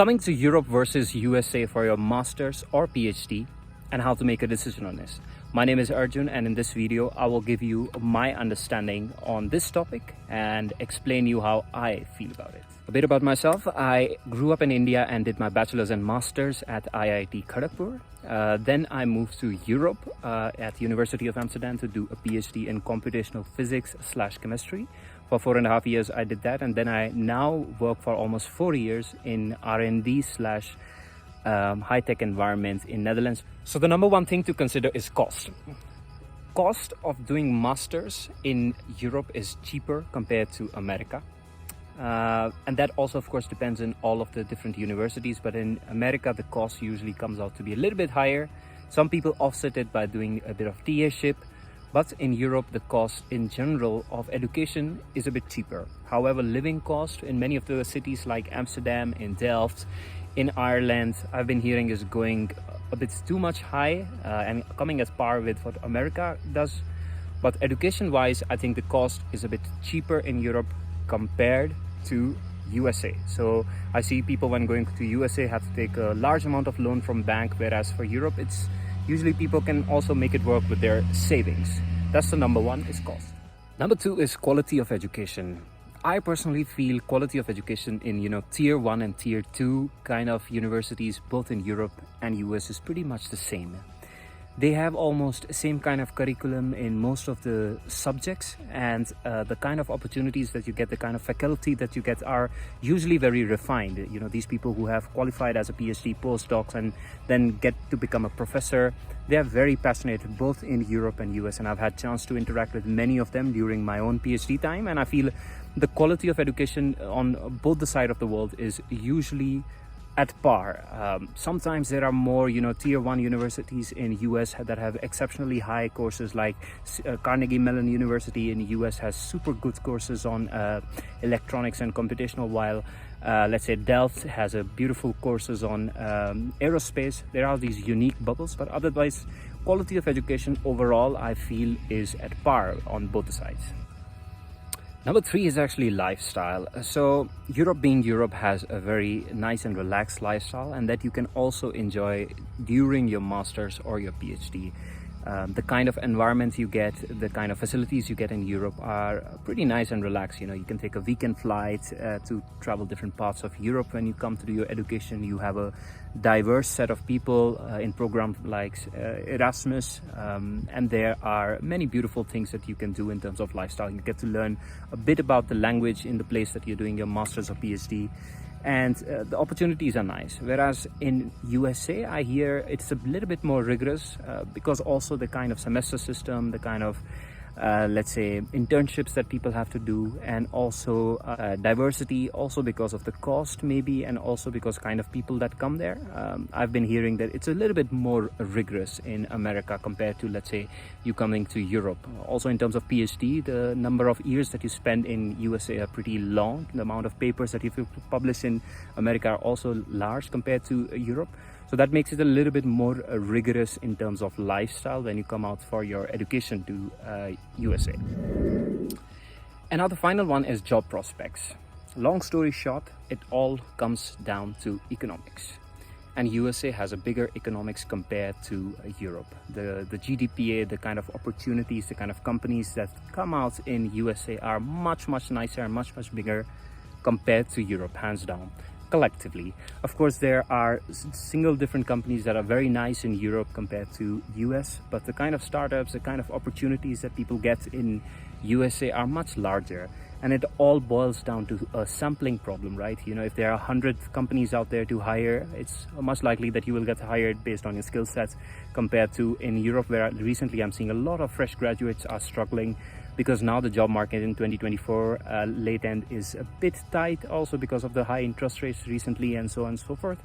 Coming to Europe versus USA for your master's or PhD and how to make a decision on this. My name is Arjun, and in this video I will give you my understanding on this topic and explain you how I feel about it. A bit about myself. I grew up in India and did my bachelor's and master's at IIT Kharagpur. Then I moved to Europe at the University of Amsterdam to do a PhD in computational physics/chemistry. For 4.5 years I did that, and then I now work for almost 4 years in R&D slash high-tech environment in Netherlands. So the number one thing to consider is cost. Cost of doing masters in Europe is cheaper compared to America. And that also of course depends on all of the different universities, but in America the cost usually comes out to be a little bit higher. Some people offset it by doing a bit of TA-ship, but in Europe the cost in general of education is a bit cheaper. However, living cost in many of the cities like Amsterdam, in Delft, in Ireland, I've been hearing is going a bit too much high and coming as par with what America does. But education wise, I think the cost is a bit cheaper in Europe compared to USA. So I see people when going to USA have to take a large amount of loan from bank, whereas for Europe it's usually people can also make it work with their savings. That's the number one, is cost. Number two is quality of education. I personally feel quality of education in tier 1 and tier 2 kind of universities both in Europe and US is pretty much the same. They have almost the same kind of curriculum in most of the subjects, and the kind of opportunities that you get, the kind of faculty that you get are usually very refined. These people who have qualified as a PhD postdocs and then get to become a professor, they are very passionate both in Europe and US, and I've had chance to interact with many of them during my own PhD time, and I feel the quality of education on both the side of the world is usually at par. Sometimes there are more tier 1 universities in US that have exceptionally high courses, like Carnegie Mellon University in the US has super good courses on electronics and computational, while let's say Delft has a beautiful courses on aerospace. There are these unique bubbles, but otherwise quality of education overall I feel is at par on both sides. Number three is actually lifestyle. So Europe being Europe has a very nice and relaxed lifestyle, and that you can also enjoy during your master's or your PhD. The kind of environment you get, the kind of facilities you get in Europe are pretty nice and relaxed. You can take a weekend flight to travel different parts of Europe. When you come to do your education, you have a diverse set of people in programs like Erasmus, and there are many beautiful things that you can do in terms of lifestyle. You get to learn a bit about the language in the place that you're doing your master's or PhD, and the opportunities are nice. Whereas in USA I hear it's a little bit more rigorous because also the kind of semester system, the kind of let's say internships that people have to do, and also diversity, also because of the cost maybe, and also because kind of people that come there. I've been hearing that it's a little bit more rigorous in America compared to, let's say, you coming to Europe. Also in terms of PhD, the number of years that you spend in USA are pretty long. The amount of papers that you publish in America are also large compared to Europe. So that makes it a little bit more rigorous in terms of lifestyle when you come out for your education to USA. And now the final one is job prospects. Long story short, it all comes down to economics. And USA has a bigger economics compared to Europe. The GDP, the kind of opportunities, the kind of companies that come out in USA are much nicer and much bigger compared to Europe, hands down. Collectively, of course, there are single different companies that are very nice in Europe compared to US, but the kind of startups, the kind of opportunities that people get in USA are much larger, and it all boils down to a sampling problem, right? If there are 100 companies out there to hire, it's much likely that you will get hired based on your skill sets, compared to in Europe, where recently I'm seeing a lot of fresh graduates are struggling because now the job market in 2024 late end is a bit tight, also because of the high interest rates recently and so on and so forth.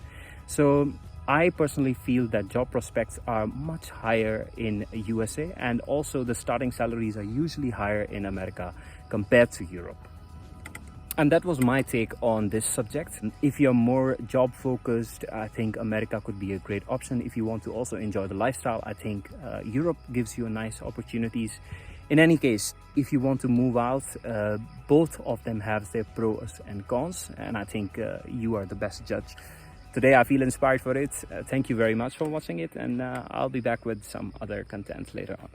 So I personally feel that job prospects are much higher in USA, and also the starting salaries are usually higher in America compared to Europe. And that was my take on this subject. If you're more job focused, I think America could be a great option. If you want to also enjoy the lifestyle, I think Europe gives you nice opportunities. In any case, if you want to move out, both of them have their pros and cons, and I think you are the best judge. today I feel inspired for it. Thank you very much for watching it, and I'll be back with some other content later on.